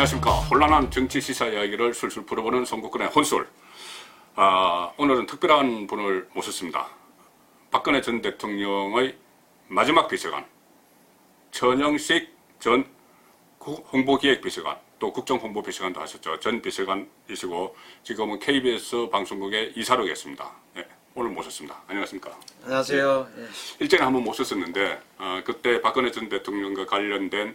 안녕하십니까. 혼란한 정치 시사 이야기를 술술 풀어보는 송국근의 혼술. 오늘은 특별한 분을 모셨습니다. 박근혜 전 대통령의 마지막 비서관, 전영식 전 홍보기획비서관, 또 국정홍보비서관도 하셨죠. 전 비서관이시고 지금은 KBS 방송국의 이사로 계십니다. 네, 오늘 모셨습니다. 안녕하십니까. 안녕하세요. 예. 일전에 한번 모셨었는데 그때 박근혜 전 대통령과 관련된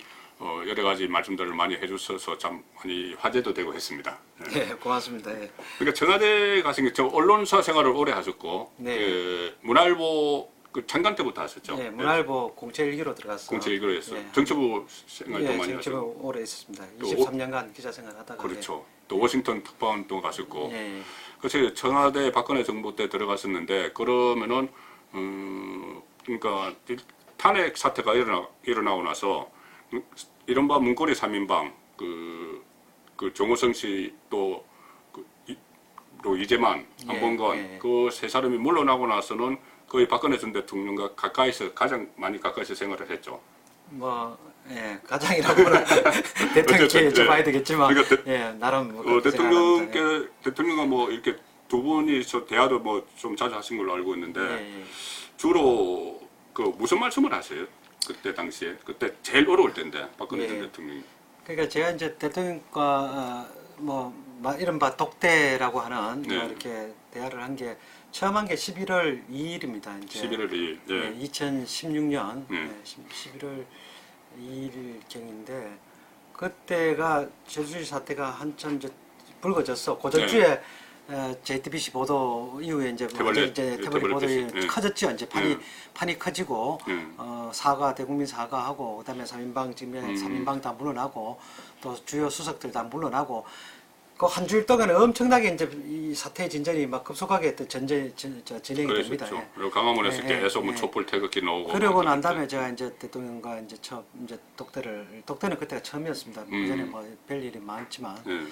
여러 가지 말씀들을 많이 해주셔서 참 많이 화제도 되고 했습니다. 네, 고맙습니다. 예. 그러니까 청와대 가신 게 저 언론사 생활을 오래 하셨고, 네. 문화일보 그 장관 때부터 하셨죠. 네, 문화일보 공채일기로 들어갔어요. 공채일기로 했어요. 네. 정치부 생활도 예, 많이 정치부 하셨고, 오래 있었습니다. 또 23년간 기자 생활하다가. 그렇죠. 또 워싱턴 특파원도 가셨고, 예. 그래서 청와대 박근혜 정부 때 들어갔었는데 그러면은 그러니까 탄핵 사태가 일어나고 나서 이른바 문고리 3인방 그 정호성 씨 또 이재만 안봉건 예. 그 세 사람이 물러나고 나서는 거의 박근혜 전 대통령과 가장 많이 가까이서 생활을 했죠. 뭐, 예, 가장이라고는 대통령께 여쭤봐야 되겠지만, 그러니까 예, 나름 뭐 그렇게 대통령과 뭐 이렇게 두 분이서 대화도 뭐 좀 자주 하신 걸로 알고 있는데 예. 주로 그 무슨 말씀을 하세요? 그때 당시에 그때 제일 어려울 때인데 박근혜 예. 전 대통령이. 그러니까 제가 이제 대통령과 이른바 독대라고 하는 네. 이렇게 대화를 한 게 처음 한 게 11월 2일입니다. 이제 11월 2일. 예. 2016년 네. 11월 2일 경인데 그때가 제주시 사태가 한참 이제 불거졌어. 고전주에 JTBC 보도 이후에 이제 태블릿 보도가 네. 커졌죠. 이제 판이 커지고 네. 대국민 사과하고 그다음에 3인방 지금 3인방 다 물러나고 또 주요 수석들 다 물러나고 그 한 주일 동안 엄청나게 이제 이 사태의 진전이 막 급속하게 진행이 됩니다. 그렇죠. 그리고 강화문에서 예, 계속 뭐 예. 촛불 태극기 나오고. 그러고 난 다음에 제가 이제 대통령과 이제 독대는 그때가 처음이었습니다. 그전에 뭐 별일이 많지만 예.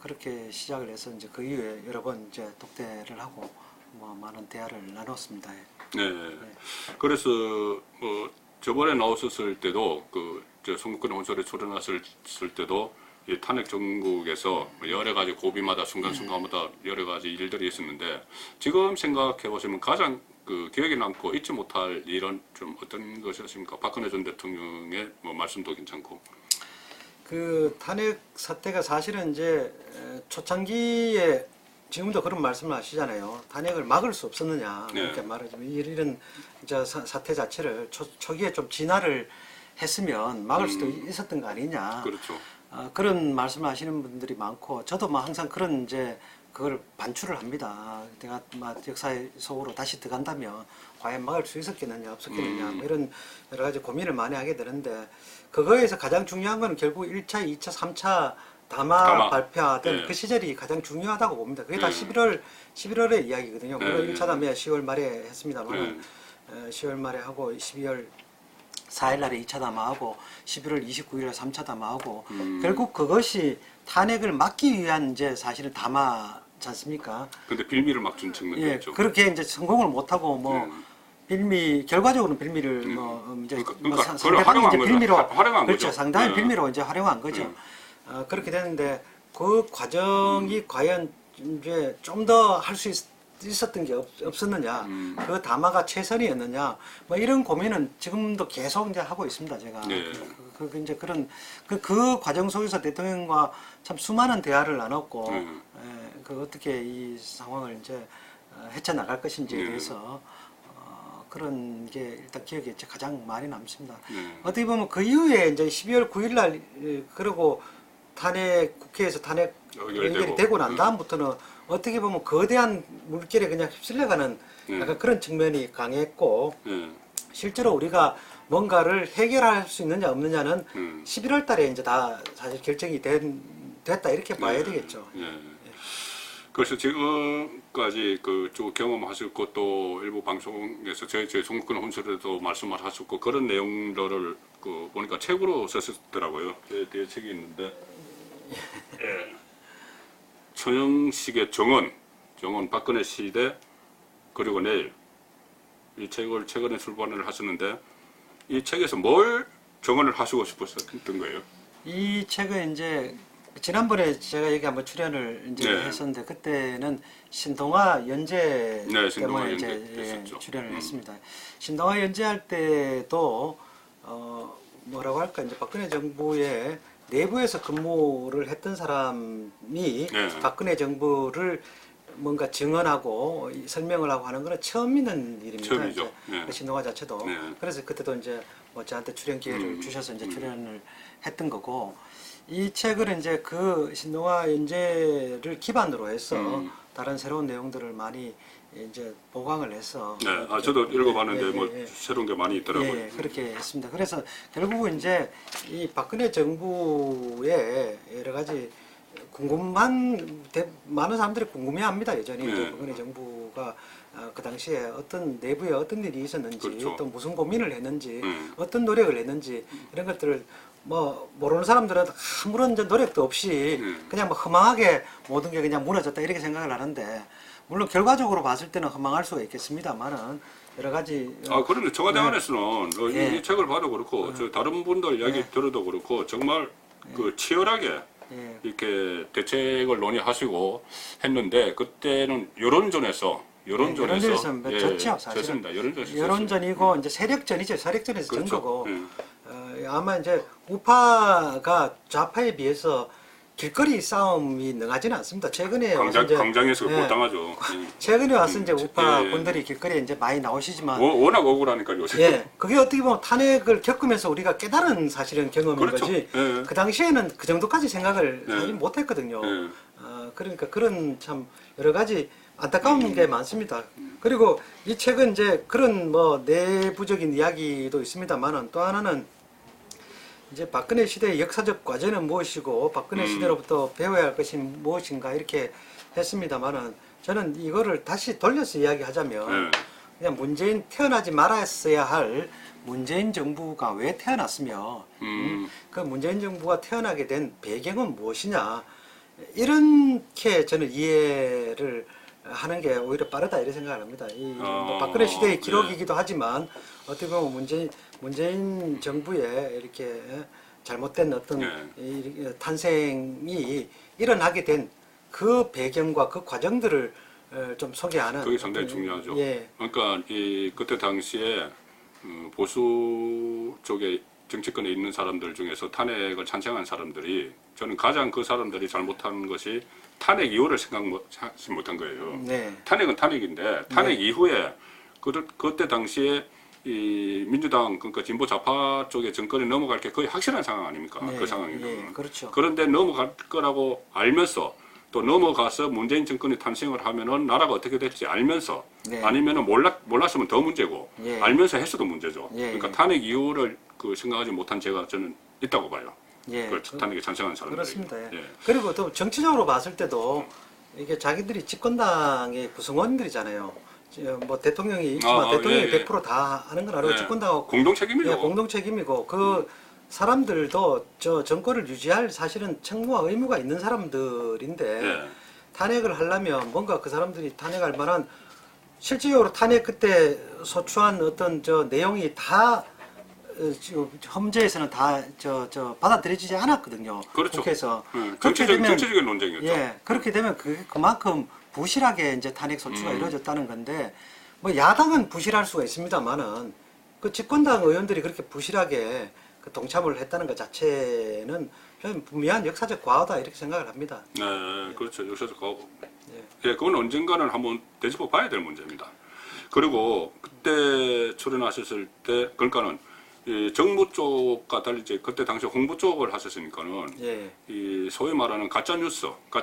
그렇게 시작을 해서 이제 그 이후에 여러 번 이제 독대를 하고 뭐 많은 대화를 나눴습니다. 네. 그래서 뭐 저번에 나오셨을 때도 저 송국근 혼설에 출연하셨을 때도 이 탄핵 정국에서 여러 가지 고비마다 순간순간마다 여러 가지 일들이 있었는데 지금 생각해 보시면 가장 기억에 남고 잊지 못할 일은 좀 어떤 것이었습니까? 박근혜 전 대통령의 뭐 말씀도 괜찮고. 그 탄핵 사태가 사실은 이제 초창기에 지금도 그런 말씀을 하시잖아요. 탄핵을 막을 수 없었느냐. 네. 이렇게 말하자면 이런 사태 자체를 초기에 좀 진화를 했으면 막을 수도 있었던 거 아니냐. 그렇죠. 그런 말씀을 하시는 분들이 많고 저도 뭐 항상 그런 이제 그걸 반추를 합니다. 내가 역사의 속으로 다시 들어간다면 과연 막을 수 있었겠느냐 없었겠느냐 뭐 이런 여러 가지 고민을 많이 하게 되는데 그거에서 가장 중요한 거는 결국 1차, 2차, 3차 담화 발표하던 네. 그 시절이 가장 중요하다고 봅니다. 그게 다 11월의 이야기거든요. 물론 1차 담화 10월 말에 했습니다만 10월 말에 하고 12월 4일 날에 2차 담화하고 11월 29일에 3차 담화하고 결국 그것이 탄핵을 막기 위한 이제 사실은 담화지 않습니까? 근데 빌미를 막 준 측면도 예, 있죠. 그렇게 이제 성공을 못하고 뭐 결과적으로는 빌미를 이제 활용한 이제 거죠. 빌미로 활용한 그렇죠. 거죠. 상당히 빌미로 이제 활용한 거죠. 그렇게 되는데 그 과정이 과연 이제 좀 더 할 수 있었던 게 없었느냐, 그 담화가 최선이었느냐, 뭐 이런 고민은 지금도 계속 이제 하고 있습니다. 제가 네. 이제 그런 그 과정 속에서 대통령과 참 수많은 대화를 나눴고, 어떻게 이 상황을 이제 헤쳐나갈 것인지에 대해서 그런 게 일단 기억에 가장 많이 남습니다. 어떻게 보면 그 이후에 이제 12월 9일 날 그리고 국회에서 탄핵 의결이 되고 난 다음부터는 어떻게 보면 거대한 물결에 그냥 휩쓸려가는 약간 그런 측면이 강했고 실제로 우리가 뭔가를 해결할 수 있느냐 없느냐는 11월 달에 이제 다 사실 결정이 됐다 이렇게 봐야 되겠죠. 그래서 지금까지 쭉 경험하셨고 또 일부 방송에서 저희 송국근 혼설에도 말씀을 하셨고 그런 내용들을 보니까 책으로 썼더라고요. 뒤에 책이 있는데 천영식의 정원 박근혜 시대 그리고 내일 이 책을 최근에 출판을 하셨는데 이 책에서 뭘 정언을 하시고 싶었던 거예요? 이 책은 이제 지난번에 제가 여기 한번 출연을 이제 네. 했었는데 그때는 신동아 연재 네, 신동아 때문에 연재 이제 했었죠. 출연을 했습니다. 신동아 연재할 때도 뭐라고 할까 이제 박근혜 정부의 내부에서 근무를 했던 사람이 네. 박근혜 정부를 뭔가 증언하고 설명을 하고 하는 거는 처음 있는 일입니다. 처음이죠. 이제 네. 그 신동아 자체도. 네. 그래서 그때도 이제 뭐 저한테 출연 기회를 주셔서 이제 출연을 했던 거고 이 책을 이제 그 신동아 연재를 기반으로 해서 다른 새로운 내용들을 많이 이제 보강을 해서 네, 저도 읽어봤는데 예, 뭐 예, 예. 새로운 게 많이 있더라고요. 예, 그렇게 했습니다. 그래서 결국은 이제 이 박근혜 정부의 여러 가지 많은 사람들이 궁금해합니다. 여전히 네. 박근혜 정부가 그 당시에 어떤 내부에 어떤 일이 있었는지 그렇죠. 또 무슨 고민을 했는지 어떤 노력을 했는지 이런 것들을 뭐 모르는 사람들은 아무런 이제 노력도 없이 그냥 뭐 허망하게 모든 게 그냥 무너졌다 이렇게 생각을 하는데 물론 결과적으로 봤을 때는 허망할 수가 있겠습니다만은 여러 가지 그런데 청와대 네. 안에서는 예. 이 책을 봐도 그렇고 저 다른 분들 이야기 들어도 그렇고 정말 그 치열하게 예. 이렇게 대책을 논의하시고 했는데 그때는 여론전에서 여론전에서 졌죠, 사실은. 졌습니다. 여론전에서 여론전이고 이제 세력전이죠. 세력전에서 전 그렇죠. 거고 예. 아마 이제 우파가 좌파에 비해서 길거리 싸움이 능하지는 않습니다. 최근에 와서 이제 광장에서 예, 못 당하죠. 최근에 와서 이제 우파 예. 분들이 길거리에 이제 많이 나오시지만 워낙 억울하니까 요새. 예, 그게 어떻게 보면 탄핵을 겪으면서 우리가 깨달은 사실은 경험인 그렇죠. 거지. 예. 그 당시에는 그 정도까지 생각을 예. 사실 못했거든요. 예. 그러니까 그런 참 여러 가지 안타까운 게 많습니다. 그리고 이 책은 이제 그런 뭐 내부적인 이야기도 있습니다만은 또 하나는 이제 박근혜 시대의 역사적 과제는 무엇이고 박근혜 시대로부터 배워야 할 것이 무엇인가 이렇게 했습니다만은 저는 이거를 다시 돌려서 이야기하자면 예. 그냥 문재인 태어나지 말았어야 할 문재인 정부가 왜 태어났으며 그 문재인 정부가 태어나게 된 배경은 무엇이냐 이렇게 저는 이해를 하는 게 오히려 빠르다 이렇게 생각을 합니다. 뭐 박근혜 시대의 기록이기도 하지만 어떻게 보면 문재인 정부의 이렇게 잘못된 어떤 이 탄생이 일어나게 된 그 배경과 그 과정들을 좀 소개하는 그게 상당히 중요하죠. 예. 그러니까 그때 당시에 보수 쪽에 정치권에 있는 사람들 중에서 탄핵을 찬성한 사람들이 저는 가장 그 사람들이 잘못한 것이 탄핵 이후를 생각하지 못한 거예요. 네. 탄핵은 탄핵인데 탄핵 이후에 그때 당시에 이 민주당 그러니까 진보 좌파 쪽의 정권이 넘어갈 게 거의 확실한 상황 아닙니까? 네, 그 상황이면. 예, 그렇죠. 그런데 넘어갈 거라고 알면서 또 넘어가서 문재인 정권이 탄생을 하면은 나라가 어떻게 될지 알면서 네. 아니면은 몰랐으면 더 문제고 예. 알면서 했어도 문제죠. 예, 그러니까 예. 탄핵 이후를 생각하지 못한 제가 저는 있다고 봐요. 예, 그 탄핵에 찬성한 사람들이. 그렇습니다. 예. 예. 그리고 또 정치적으로 봤을 때도 이게 자기들이 집권당의 구성원들이잖아요. 뭐 대통령이 있지만 대통령이 예, 예. 100%다 하는 건 아니고 예. 집권당하고 공동 책임이죠. 예, 공동 책임이고 그 사람들도 저 정권을 유지할 사실은 책무와 의무가 있는 사람들인데 예. 탄핵을 하려면 뭔가 그 사람들이 탄핵할 만한 실질적으로 탄핵 그때 소추한 어떤 저 내용이 다 지금 헌재에서는 다 받아들여지지 않았거든요. 그렇죠. 국회에서 예. 정치적인 논쟁이었죠. 예, 그렇게 되면 그만큼 부실하게 이제 탄핵 소추가 이루어졌다는 건데 뭐 야당은 부실할 수가 있습니다만은 그 집권당 의원들이 그렇게 부실하게 그 동참을 했다는 것 자체는 저는 분명한 역사적 과오다 이렇게 생각을 합니다. 네, 그렇죠. 역사적 과거. 예. 예, 그건 언젠가는 한번 되짚어 봐야 될 문제입니다. 그리고 그때 출연하셨을 때, 그러니까는 이 정부 쪽과 달리 이제 그때 당시 홍보 쪽을 하셨으니까는 예. 이 소위 말하는 가짜 뉴스가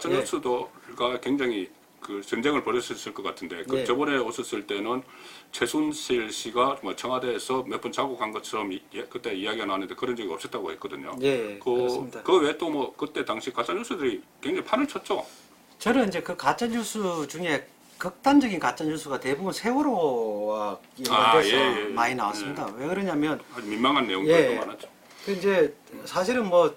굉장히 그 전쟁을 벌였을 것 같은데 그 예. 저번에 오셨을 때는 최순실 씨가 정말 청와대에서 몇 번 자국한 것처럼 그때 이야기가 나왔는데 그런 적이 없었다고 했거든요. 예, 그렇습니다. 그 외에 또 뭐 그때 당시 가짜 뉴스들이 굉장히 판을 쳤죠. 저는 이제 그 가짜 뉴스 중에 극단적인 가짜 뉴스가 대부분 세월호와 연관돼서 예, 예. 많이 나왔습니다. 왜 그러냐면 아주 민망한 내용들도 예. 많았죠. 그 이제 사실은 뭐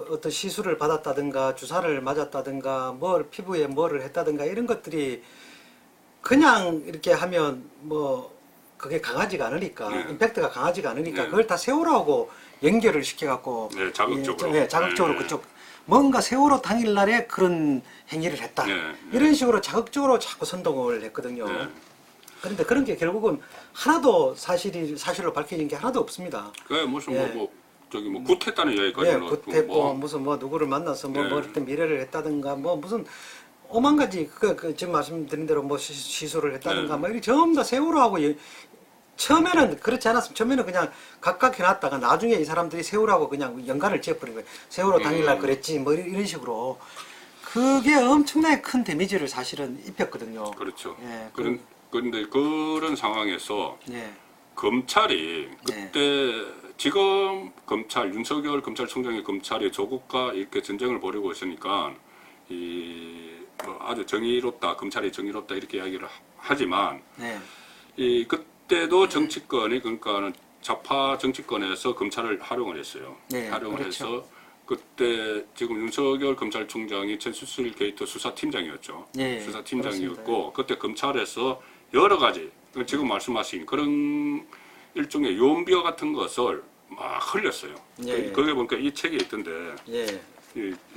어떤 시술을 받았다든가 주사를 맞았다든가 피부에 뭐를 했다든가 이런 것들이 그냥 이렇게 하면 뭐 그게 강하지가 않으니까 네. 임팩트가 강하지가 않으니까 네. 그걸 다 세월호하고 연결을 시켜갖고 네, 자극적으로. 네, 자극적으로 네. 그쪽 뭔가 세월호 당일날에 그런 행위를 했다. 네, 네. 이런 식으로 자극적으로 자꾸 선동을 했거든요. 네. 그런데 그런 게 결국은 하나도 사실로 밝혀진 게 하나도 없습니다. 그 무슨 예. 저기 뭐 굿했다는 이야기까지 예, 넣었고 굿했고 무슨 뭐 누구를 만나서 뭐 네. 어떤 미래를 했다든가 뭐 무슨 오만 가지 그 지금 말씀드린 대로 뭐 시술을 했다든가 네. 뭐 이런 전부 다 세월호하고 처음에는 그렇지 않았으면 처음에는 그냥 각각 해놨다가 나중에 이 사람들이 세월호하고 그냥 연관을 지어버린 거예요. 세월호 당일날 그랬지 뭐 이런 식으로 그게 엄청나게 큰 데미지를 사실은 입혔거든요. 그렇죠. 예, 그런데 그런 상황에서 예, 검찰이 네. 그때 지금 검찰 윤석열 검찰총장의 검찰이 조국과 이렇게 전쟁을 벌이고 있으니까 뭐 아주 정의롭다 검찰이 정의롭다 이렇게 이야기를 하지만 네, 그때도 정치권이 그러니까는 좌파 정치권에서 검찰을 활용을 했어요. 네, 활용을 그렇죠. 해서 그때 지금 윤석열 검찰총장이 최수실 게이트 수사팀장이었죠. 예, 수사팀장이었고 그때 검찰에서 여러 가지 지금 말씀하신 그런 일종의 요원비어 같은 것을 막 흘렸어요. 예. 거기에 보니까 이 책에 있던데 예,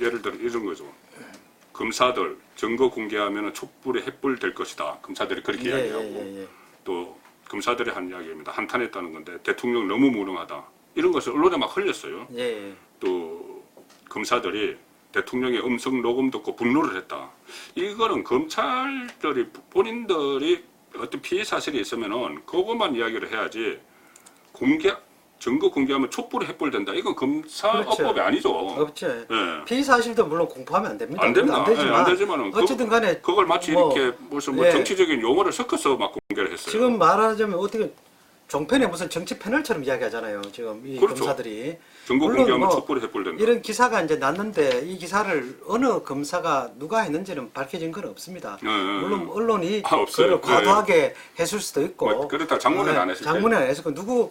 예를 들어 이런 거죠. 검사들 증거 공개하면 촛불에 횃불 될 것이다. 검사들이 그렇게 이야기하고 또 검사들이 한 이야기입니다. 한탄했다는 건데 대통령 너무 무능하다. 이런 것을 언론에 막 흘렸어요. 예, 또 검사들이 대통령의 음성 녹음 듣고 분노를 했다. 이거는 검찰들이 본인들이 어떤 피해 사실이 있으면은 그것만 이야기를 해야지 증거 공개하면 촛불에 횃불 된다. 이건 검사업법이 그렇죠. 아니죠. 없죠. 예. 피의 사실도 물론 공표하면 안 됩니다. 안 됩니다. 안 되지만, 예, 안 되지만은 어쨌든 간에 그걸 마치 뭐, 이렇게 무슨 뭐 예. 정치적인 용어를 섞어서 막 공개를 했어요. 지금 말하자면 어떻게 종편에 무슨 정치 패널처럼 이야기하잖아요. 지금 이 그렇죠. 검사들이 증거 물론 공개하면 뭐 촛불에 횃불 된다. 이런 기사가 이제 났는데 이 기사를 어느 검사가 누가 했는지는 밝혀진 건 없습니다. 물론 언론이 없어요. 그걸 과도하게 했을 수도 있고 뭐 그렇다 장문에는 안 했을 장문에 안 했을 거 누구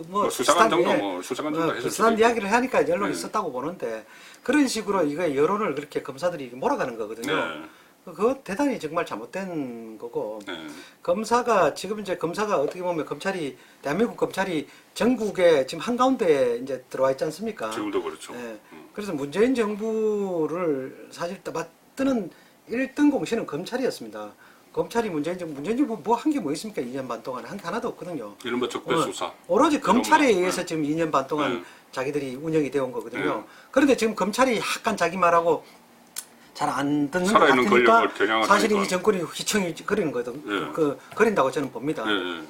뭐 수사관 정도 비슷한, 뭐 수사관 정도 했을 비슷한 수도 이야기를 하니까 이제 언론이 네. 썼다고 보는데 그런 식으로 이거 여론을 그렇게 검사들이 몰아가는 거거든요. 네. 그거 대단히 정말 잘못된 거고 네. 검사가 지금 이제 검사가 어떻게 보면 검찰이 대한민국 검찰이 전국에 지금 한가운데 이제 들어와 있지 않습니까? 지금도 그렇죠. 예. 그래서 문재인 정부를 사실 맞드는 1등 공신은 검찰이었습니다. 검찰이 문재인 정부 뭐 한 게 뭐 있습니까? 2년 반 동안 한 게 하나도 없거든요. 이른바 적대 수사. 오로지 검찰에 이런 거. 의해서 지금 2년 반 동안 네. 자기들이 운영이 되어 온 거거든요. 네. 그런데 지금 검찰이 약간 자기 말하고 잘 안 듣는 것 살아있는 같으니까 권력을 겨냥을 사실 하니까. 이 정권이 휘청이 거리는 거든 네. 거린다고 저는 봅니다. 네.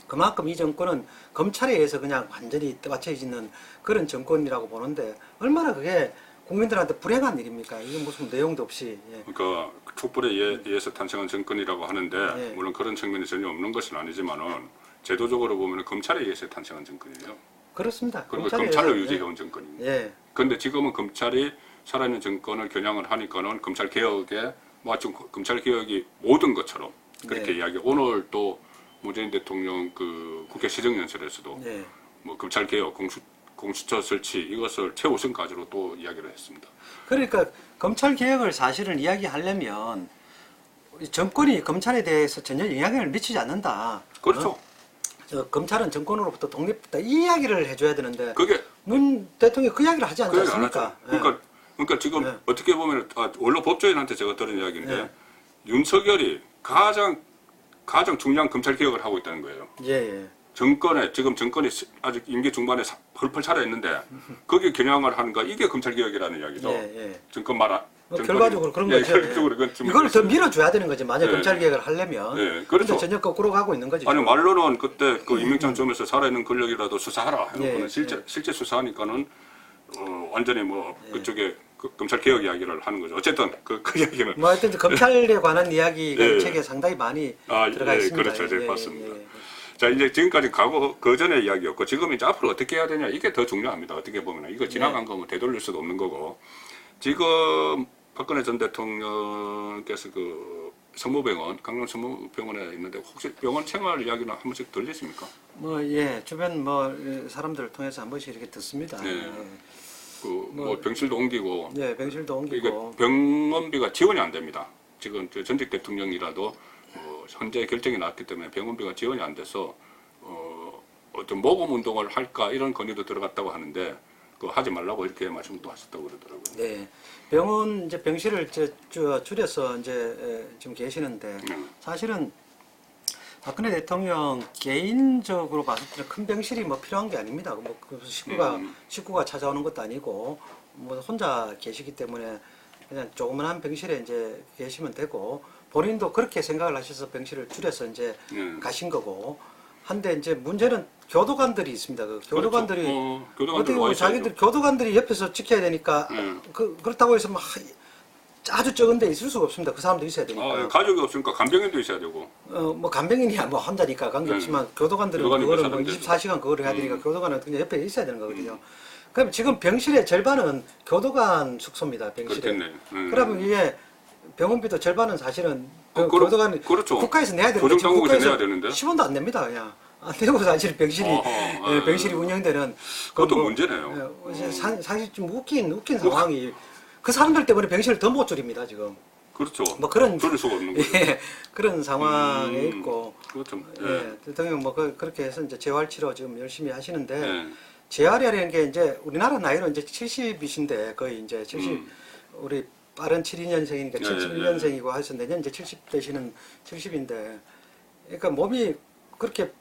그만큼 이 정권은 검찰에 의해서 그냥 완전히 맞춰지는 그런 정권이라고 보는데 얼마나 그게 국민들한테 불행한 일입니까? 이게 무슨 내용도 없이. 예. 그러니까 촛불에 의해서 탄생한 정권이라고 하는데 네. 물론 그런 측면이 전혀 없는 것은 아니지만은 제도적으로 보면 검찰에 의해서 탄생한 정권이에요. 그렇습니다. 그리고 검찰에 검찰을 의해서, 유지해온 정권입니다. 예. 그런데 지금은 검찰이 살아있는 정권을 겨냥을 하니까는 검찰 개혁에 마치 검찰 개혁이 모든 것처럼 그렇게 네. 이야기. 오늘 또 문재인 대통령 그 국회 시정연설에서도 예. 뭐 검찰 개혁, 공수처 설치 이것을 최우선까지로 또 이야기를 했습니다. 그러니까 검찰 개혁을 사실은 이야기하려면 정권이 검찰에 대해서 전혀 영향을 미치지 않는다. 그렇죠. 검찰은 정권으로부터 독립했다. 이 이야기를 해줘야 되는데 그게 문 대통령이 그 이야기를 하지 않지 그 얘기 안 않습니까? 하죠. 그러니까 지금 네. 어떻게 보면 원로 법조인한테 제가 들은 이야기인데 네. 윤석열이 가장 중요한 검찰 개혁을 하고 있다는 거예요. 예. 지금 정권이 아직 임기 중반에 펄펄 차려 있는데 거기에 겨냥을 하는 거 이게 검찰 개혁이라는 이야기죠. 예. 정권 말아. 결과적으로 그런 거죠. 결과적으로 그건 좀 이걸 더 있습니다. 밀어줘야 되는 거지. 만약 네. 검찰 개혁을 하려면. 네, 근데 그렇죠. 전혀 거꾸로 가고 있는 거지. 아니 말로는 그때 그 임명장 점에서 살아있는 권력이라도 수사하라. 해놓고는 예, 실제 수사하니까는 완전히 뭐 그쪽에 검찰 개혁 이야기를 하는 거죠. 어쨌든 그 이야기는 뭐 하여튼 검찰에 관한 이야기가 예. 이 책에 상당히 많이 아, 들어가 예, 있습니다. 그렇죠. 네, 맞습니다. 자 이제 지금까지 그 전의 이야기였고 지금 이제 앞으로 어떻게 해야 되냐 이게 더 중요합니다. 어떻게 보면 이거 지나간 거 뭐 되돌릴 수도 없는 거고 지금 박근혜 전 대통령께서 그 성모병원 강남 성모병원에 있는데 혹시 병원 생활 이야기는 한 번씩 들리십니까? 주변 사람들을 통해서 한 번씩 이렇게 듣습니다. 네. 예. 뭐 병실도 옮기고 네, 병실도 옮기고. 이게 병원비가 지원이 안 됩니다. 지금 전직 대통령이라도 현재 결정이 났기 때문에 병원비가 지원이 안 돼서 어떤 모금 운동을 할까 이런 건의도 들어갔다고 하는데 그 하지 말라고 이렇게 말씀도 하셨다고 그러더라고요. 네. 병원 이제 병실을 이제 줄여서 이제 지금 계시는데 사실은 박근혜 대통령 개인적으로 봤을 때는 큰 병실이 뭐 필요한 게 아닙니다. 뭐 식구가 찾아오는 것도 아니고 뭐 혼자 계시기 때문에 그냥 조그만한 병실에 이제 계시면 되고 본인도 그렇게 생각을 하셔서 병실을 줄여서 이제 가신 거고 한데 이제 문제는 교도관들이 있습니다. 그 교도관들이 교도관들 어떻게 보면 자기들 교도관들이 옆에서 지켜야 되니까 그렇다고 해서 막 아주 적은 데 있을 수가 없습니다. 그 사람도 있어야 되니까. 가족이 없으니까 간병인도 있어야 되고. 뭐 간병인이야 뭐 혼자니까 관계없지만 교도관들은 그거를 뭐 24시간 그거를 해야 되니까 교도관은 그냥 옆에 있어야 되는 거거든요. 그럼 지금 병실의 절반은 교도관 숙소입니다. 병실에. 그렇겠네. 그러면 이게 병원비도 절반은 사실은 교도관 그렇죠. 국가에서 내야 되는데 고정당국에서 내야 되는데 10원도 안 냅니다. 그냥 안 내고 사실 병실이 운영되는 그것도 문제네요. 사실 좀 웃긴 상황이 그 사람들 때문에 병실을 더 못 줄입니다 지금. 그렇죠. 뭐 그런 줄일 수가 없는 거죠. 예, 그런 상황에 있고. 그렇죠. 대통령 뭐 그렇게 해서 이제 재활 치료 지금 열심히 하시는데 재활이라는 게 이제 우리나라 나이로 이제 70이신데 거의 이제 70 우리 빠른 72년생이니까 71년생이고 해서 내년 이제 70 되시는 70인데 그러니까 몸이 그렇게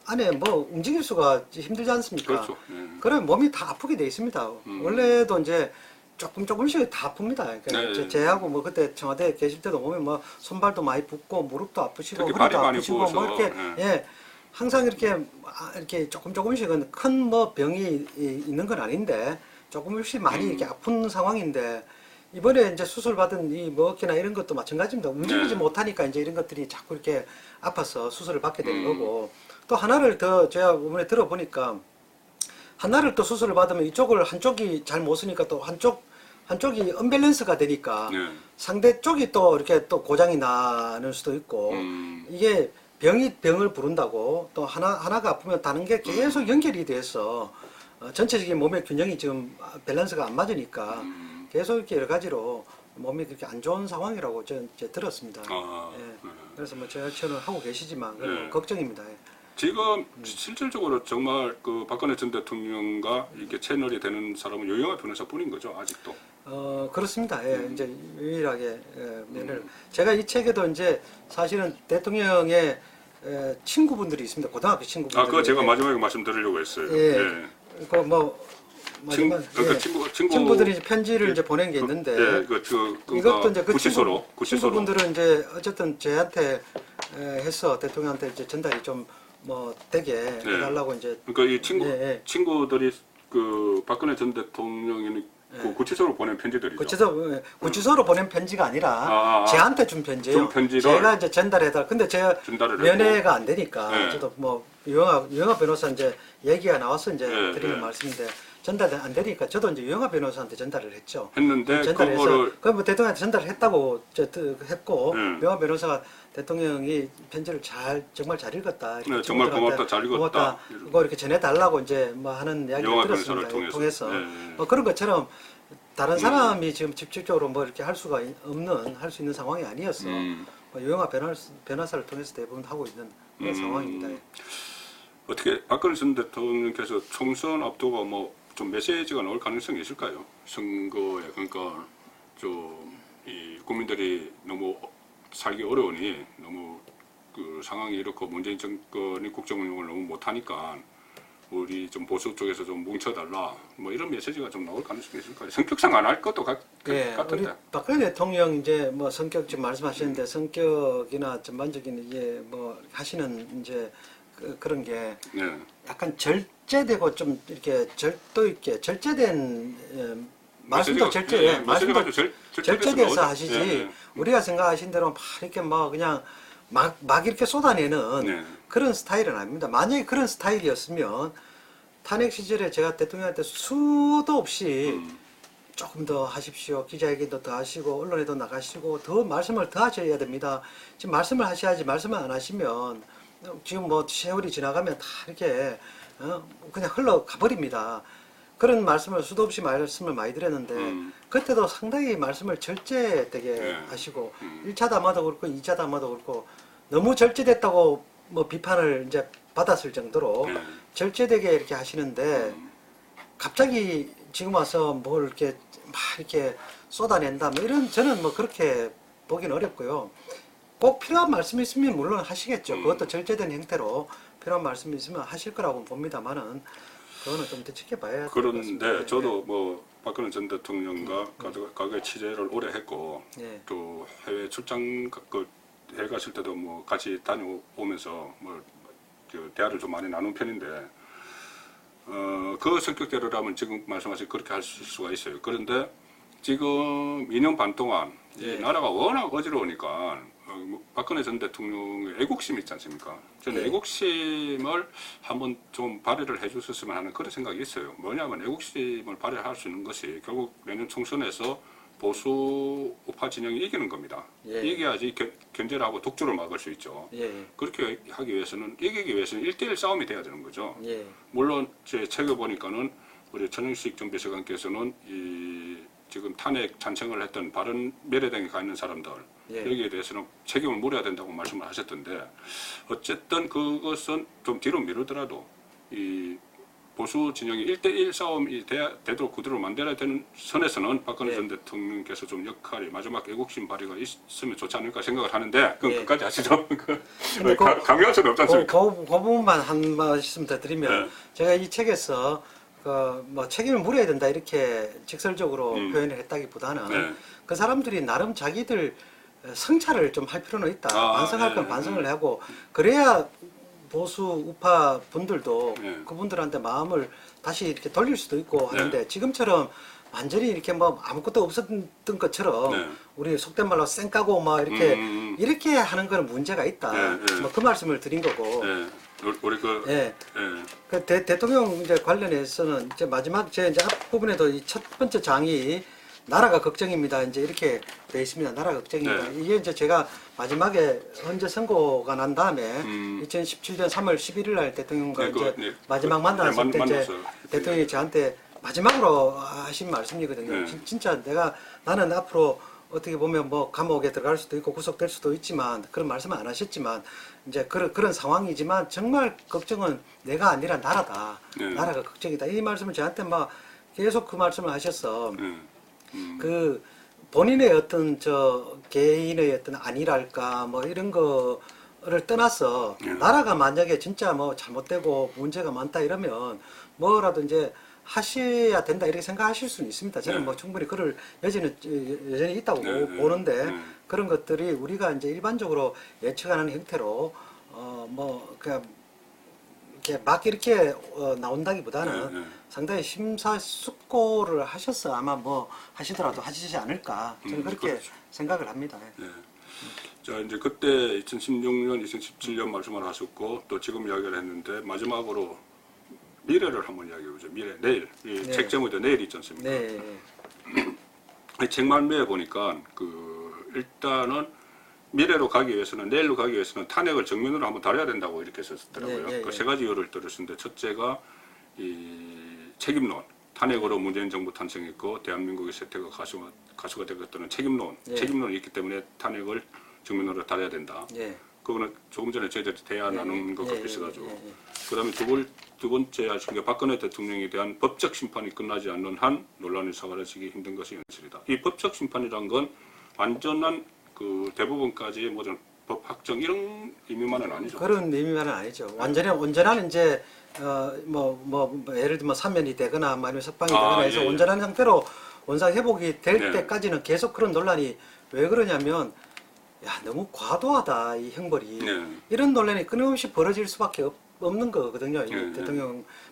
안에 뭐 움직일 수가 힘들지 않습니까? 그렇죠. 그러면 몸이 다 아프게 돼 있습니다. 원래도 이제 조금씩 다 아픕니다. 그러니까 제하고 뭐 그때 청와대 계실 때도 몸에 뭐 손발도 많이 붓고 무릎도 아프시고 허리도 아프시고 뭐 이렇게 항상 이렇게 조금씩은 큰 뭐 병이 있는 건 아닌데 조금씩 많이 이렇게 아픈 상황인데 이번에 이제 수술 받은 이 뭐 어깨나 이런 것도 마찬가지입니다. 움직이지 못하니까 이제 이런 것들이 자꾸 이렇게 아파서 수술을 받게 되는 거고 또 하나를 더 제가 이번에 들어보니까 하나를 또 수술을 받으면 이쪽을 한쪽이 잘 못 쓰니까 또 한쪽이 언밸런스가 되니까 상대 쪽이 또 이렇게 또 고장이 나는 수도 있고 이게 병을 부른다고 또 하나가 아프면 다른 게 계속 연결이 돼서 전체적인 몸의 균형이 지금 밸런스가 안 맞으니까 계속 이렇게 여러 가지로 몸이 그렇게 안 좋은 상황이라고 저는 이제 들었습니다. 그래서 뭐 재활치료는 하고 계시지만 걱정입니다. 지금 실질적으로 정말 그 박근혜 전 대통령과 이렇게 채널이 되는 사람은 유영하 변호사뿐인 거죠, 아직도. 그렇습니다. 이제 유일하게 제가 이 책에도 이제 사실은 대통령의 친구분들이 있습니다. 고등학교 친구분들. 그거 제가 마지막에 말씀드리려고 했어요. 친구들이 이제 편지를 이제 보낸 게 있는데 이것도 이제 그 친구분들은 이제 어쨌든 저한테 해서 대통령한테 이제 전달이 좀 뭐 되게 해달라고 이제. 그러니까 이 친구들이 그 박근혜 전 대통령이 그 구치소로 보낸 편지들이죠. 구치소로 보낸 편지가 아니라 제한테 준 편지예요. 제가 이제 전달해달. 근데 제가 면회가 안 되니까 저도 뭐 유영하 변호사 이제 얘기가 나와서 이제 드리는 말씀인데 전달 안 되니까 저도 이제 유영하 변호사한테 전달을 했죠. 했는데 그거를 뭐 대통령한테 전달을 했다고 했고 유영하 변호사가 대통령이 편지를 정말 잘 읽었다. 정말 고맙다, 잘 읽었다. 그거 이렇게 전해달라고 이제 뭐 하는 이야기를 들었습니다. 통해서 뭐 그런 것처럼 다른 사람이 지금 직접적으로 뭐 이렇게 할 수 있는 상황이 아니어서 뭐 유영하 변호사를 통해서 대부분 하고 있는 그런 상황입니다. 어떻게 박근혜 전 대통령께서 총선 앞두고 뭐 좀 메시지가 나올 가능성이 있을까요? 선거에 그러니까 이 국민들이 너무 살기 어려우니 너무 그 상황이 이렇고 문재인 정권이 국정 운영을 너무 못하니까 우리 좀 보수 쪽에서 좀 뭉쳐달라 뭐 이런 메시지가 좀 나올 가능성이 있을까요? 성격상 안 할 것도 같은데. 우리 박근혜 대통령 이제 뭐 성격 지금 말씀하시는데 성격이나 전반적인 이게 뭐 하시는 이제 그런 게 약간 절제되고 좀 이렇게 절도 있게 절제된 말씀도 절제돼서 하시지 우리가 생각하신 대로 막 이렇게 뭐 그냥 막 이렇게 쏟아내는 그런 스타일은 아닙니다. 만약에 그런 스타일이었으면 탄핵 시절에 제가 대통령한테 수도 없이 조금 더 하십시오. 기자회견도 더 하시고 언론에도 나가시고 더 말씀을 더 하셔야 됩니다. 지금 말씀을 하셔야지 말씀을 안 하시면 지금 뭐 세월이 지나가면 다 이렇게 그냥 흘러가 버립니다. 그런 말씀을 수도 없이 말씀을 많이 드렸는데 그때도 상당히 말씀을 절제되게 하시고 1차 담화도 그렇고 2차 담화도 그렇고 너무 절제됐다고 뭐 비판을 이제 받았을 정도로 절제되게 이렇게 하시는데 갑자기 지금 와서 뭘 이렇게 막 이렇게 쏟아낸다 뭐 이런 저는 뭐 그렇게 보기는 어렵고요. 꼭 필요한 말씀이 있으면 물론 하시겠죠. 그것도 절제된 형태로 필요한 말씀이 있으면 하실 거라고 봅니다만은 그거는 좀 더 지켜봐야 될 것 같습니다. 그런데 저도 뭐 박근혜 전 대통령과 과거에 취재를 오래 했고 예. 또 해외 출장 해외 가실 때도 뭐 같이 다녀오면서 뭐 대화를 좀 많이 나눈 편인데 그 성격대로라면 지금 말씀하신 그렇게 할 수가 있어요. 그런데 지금 2년 반 동안 이 나라가 워낙 어지러우니까 박근혜 전 대통령의 애국심이 있지 않습니까? 저는 애국심을 한번 좀 발휘를 해주셨으면 하는 그런 생각이 있어요. 뭐냐면 애국심을 발휘할 수 있는 것이 결국 내년 총선에서 보수 우파 진영이 이기는 겁니다. 이겨야지 견제를 하고 독주를 막을 수 있죠. 그렇게 하기 위해서는 이기기 위해서는 1대1 싸움이 돼야 되는 거죠. 물론 제 책을 보니까는 우리 전영식 정비서관께서는 지금 탄핵 찬성을 했던 바른 미래당에 가 있는 사람들 여기에 대해서는 책임을 물어야 된다고 말씀을 하셨던데 어쨌든 그것은 좀 뒤로 미루더라도 이 보수 진영이 1대1 싸움이 되도록 구도를 만들어야 되는 선에서는 박근혜 전 대통령께서 좀 역할이 마지막 애국심 발휘가 있으면 좋지 않을까 생각을 하는데 그건 끝까지 하시죠. 강요할 수는 없지 않습니까? 그 부분만 한 말씀 더 드리면 제가 이 책에서 뭐 책임을 물어야 된다 이렇게 직설적으로 표현을 했다기보다는 그 사람들이 나름 자기들 성찰을 좀 할 필요는 있다. 반성할 건 반성을 하고 그래야 보수 우파 분들도 그분들한테 마음을 다시 이렇게 돌릴 수도 있고 하는데 지금처럼 완전히 이렇게 뭐 아무것도 없었던 것처럼 우리 속된 말로 쌩까고 막 이렇게 하는 거는 문제가 있다. 뭐 그 말씀을 드린 거고. 우리 그 대통령 이제 관련해서는 이제 마지막 제 이제 앞부분에도 이 첫 번째 장이 나라가 걱정입니다. 이제 이렇게 돼 있습니다. 나라 걱정입니다. 이게 이제 제가 마지막에 헌재 선고가 난 다음에 2017년 3월 11일 날 대통령과 이제 마지막 만났을 때 이제 대통령이 저한테 마지막으로 하신 말씀이거든요. 진짜 나는 앞으로 어떻게 보면 뭐 감옥에 들어갈 수도 있고 구속될 수도 있지만 그런 말씀은 안 하셨지만 이제 그런 상황이지만 정말 걱정은 내가 아니라 나라다. 나라가 걱정이다. 이 말씀을 저한테 막 계속 그 말씀을 하셔서 그 본인의 어떤 개인의 어떤 안일할까 뭐 이런 거를 떠나서 나라가 만약에 진짜 뭐 잘못되고 문제가 많다 이러면 뭐라도 이제 하셔야 된다 이렇게 생각하실 수는 있습니다. 저는 뭐 충분히 그럴 여전히 있다고 보는데 그런 것들이 우리가 이제 일반적으로 예측하는 형태로 뭐 그냥 이렇게 막 이렇게 나온다기보다는 상당히 심사숙고를 하셔서 아마 뭐 하시더라도 하시지 않을까 저는 그렇게 생각을 합니다. 자 이제 그때 2016년, 2017년 말씀을 하셨고 또 지금 이야기를 했는데 마지막으로 미래를 한번 이야기해보죠. 미래, 내일. 책 제목도 내일 있지 않습니까? 책 말미에 보니까 일단은 미래로 가기 위해서는 내일로 가기 위해서는 탄핵을 정면으로 한번 다뤄야 된다고 이렇게 썼더라고요. 그 세 가지 이유를 들었는데 첫째가 이 책임론. 탄핵으로 문재인 정부 탄생했고 대한민국의 세태가 가수가 되었다는 책임론이 있기 때문에 탄핵을 정면으로 다뤄야 된다. 그거는 조금 전에 저희들이 대화 나눈 것과 비슷하죠. 그다음에 두 번째 하신 게 박근혜 대통령에 대한 법적 심판이 끝나지 않는 한 논란이 사라지기 힘든 것이 현실이다. 이 법적 심판이란 건 완전한 대부분까지 모든 법 확정 이런 의미만은 아니죠. 그런 의미만은 아니죠. 온전한 이제 예를 들면 사면이 되거나 아니면 석방이 되거나 해서 온전한 상태로 원상 회복이 될 때까지는 계속 그런 논란이 왜 그러냐면 너무 과도하다 이 형벌이 이런 논란이 끊임없이 벌어질 수밖에 없는 거거든요.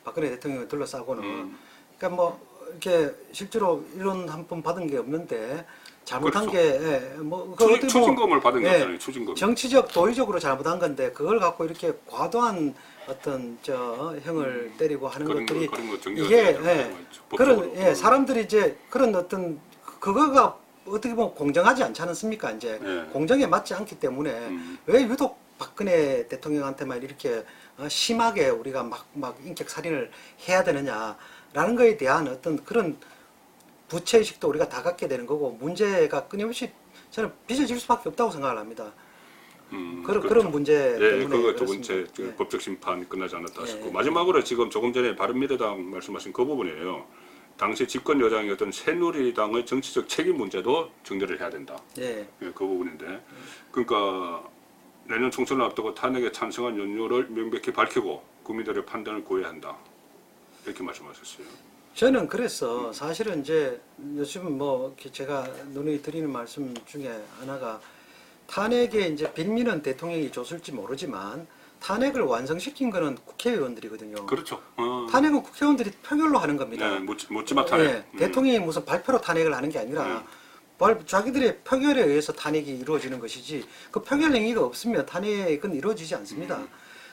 박근혜 대통령을 둘러싸고는 그러니까 뭐 이렇게 실제로 이런 한 번 받은 게 없는데 잘못한 게 추징금을 받은 거잖아요. 추징금. 정치적 도의적으로 잘못한 건데 그걸 갖고 이렇게 과도한 어떤 형을 때리고 하는 것들이 이게 사람들이 이제 그런 어떤 그거가 어떻게 보면 공정하지 않지 않습니까? 이제 공정에 맞지 않기 때문에 왜 유독 박근혜 대통령한테만 이렇게 심하게 우리가 막 인격 살인을 해야 되느냐 라는 거에 대한 어떤 그런 부채의식도 우리가 다 갖게 되는 거고 문제가 끊임없이 저는 빚어질 수밖에 없다고 생각을 합니다. 그런 문제 예, 때문에 그거 두 그렇습니다. 번째 예. 법적 심판이 끝나지 않았다 싶고 예. 마지막으로 지금 조금 전에 바른미래당 말씀하신 그 부분이에요. 당시 집권 여당이었던 새누리당의 정치적 책임 문제도 정리를 해야 된다. 예. 예, 그 부분인데 그러니까 내년 총선을 앞두고 탄핵에 찬성한 연유를 명백히 밝히고 국민들의 판단을 구해야 한다. 이렇게 말씀하셨어요. 저는 그래서 사실은 이제 요즘 뭐 이렇게 제가 논의 드리는 말씀 중에 하나가 탄핵에 이제 빈민은 대통령이 줬을지 모르지만 탄핵을 완성시킨 거는 국회의원들이거든요. 그렇죠. 탄핵은 국회의원들이 표결로 하는 겁니다. 네, 묻지마 탄핵. 예, 대통령이 무슨 발표로 탄핵을 하는 게 아니라 자기들의 표결에 의해서 탄핵이 이루어지는 것이지 그 표결 행위가 없으면 탄핵은 이루어지지 않습니다.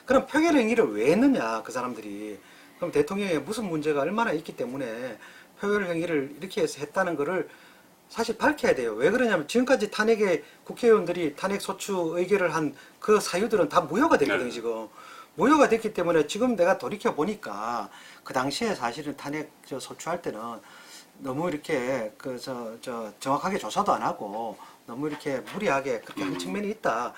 그럼 표결 행위를 왜 했느냐 그 사람들이. 그럼 대통령에 무슨 문제가 얼마나 있기 때문에 표결 행위를 이렇게 해서 했다는 거를 사실 밝혀야 돼요. 왜 그러냐면 지금까지 탄핵에 국회의원들이 탄핵 소추 의결을 한 그 사유들은 다 무효가 됐거든요. 네. 지금 무효가 됐기 때문에 지금 내가 돌이켜 보니까 그 당시에 사실은 탄핵 소추할 때는 너무 이렇게 정확하게 조사도 안 하고 너무 이렇게 무리하게 그렇게 한 측면이 있다.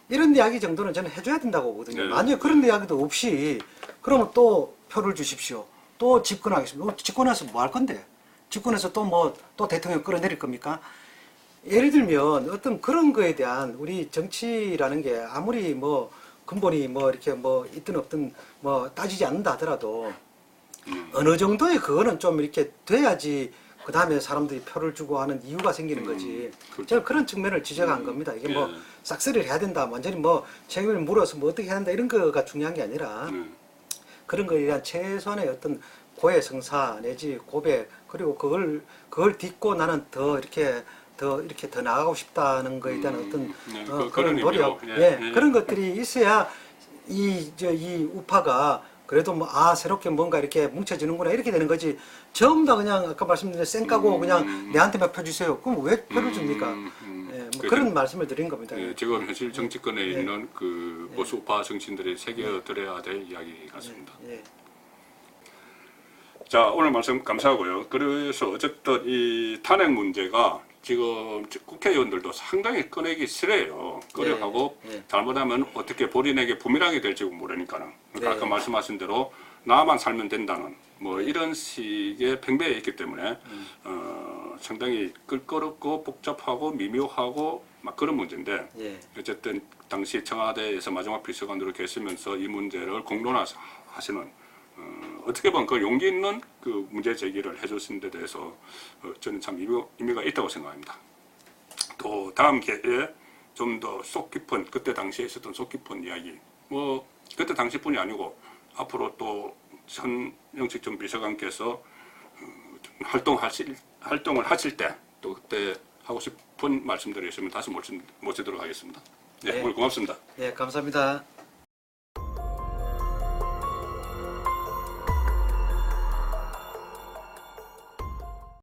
이런 이야기 정도는 저는 해줘야 된다고 보거든요. 네. 만약에 그런 이야기도 없이 그러면 또 표를 주십시오. 또 집권하겠습니다. 집권해서 뭐 할 건데? 집권해서 또 대통령 끌어내릴 겁니까? 예를 들면 어떤 그런 거에 대한 우리 정치라는 게 아무리 뭐 근본이 뭐 이렇게 뭐 있든 없든 뭐 따지지 않는다 하더라도 어느 정도의 그거는 좀 이렇게 돼야지 그 다음에 사람들이 표를 주고 하는 이유가 생기는 거지. 그렇죠. 저는 그런 측면을 지적한 겁니다. 이게 뭐 싹쓸이를 해야 된다, 완전히 뭐 책임을 물어서 뭐 어떻게 해야 된다 이런 거가 중요한 게 아니라 그런 거에 대한 최소한의 어떤 고해성사 내지 고백 그리고 그걸 딛고 나는 더 나아가고 싶다는 거에 대한 어떤 그런 노력, 그런 것들이 있어야 이 우파가 그래도 뭐 새롭게 뭔가 이렇게 뭉쳐지는구나 이렇게 되는 거지. 전부 다 그냥 아까 말씀드린 쌩까고 그냥 내한테만 펴주세요. 그럼 왜 표를 줍니까? 뭐 그런 말씀을 드린 겁니다. 예, 지금 현실 정치권에 있는 그 보수 우파 정치인들이 새겨들어야 될 이야기 같습니다. 자, 오늘 말씀 감사하고요. 그래서 어쨌든 이 탄핵 문제가 지금 국회의원들도 상당히 꺼내기 싫어요. 꺼려하고 잘못하면 어떻게 본인에게 부메랑이 될지 모르니까는. 그러니까 아까 말씀하신 대로 나만 살면 된다는 뭐 이런 식의 팽배해 있기 때문에 상당히 끌거렵고 복잡하고 미묘하고 막 그런 문제인데 어쨌든 당시 청와대에서 마지막 비서관으로 계시면서 이 문제를 공론화하시는 어떻게 보면 그 용기 있는 그 문제 제기를 해주신 데 대해서 저는 참 의미가 있다고 생각합니다. 또 다음 기회에 좀 더 속 깊은 그때 당시에 있었던 속 깊은 이야기 뭐 그때 당시뿐이 아니고 앞으로 또 전영식 전 비서관께서 활동을 하실 때 또 그때 하고 싶은 말씀들이 있으면 다시 모시도록 하겠습니다. 네, 오늘 고맙습니다. 네, 감사합니다.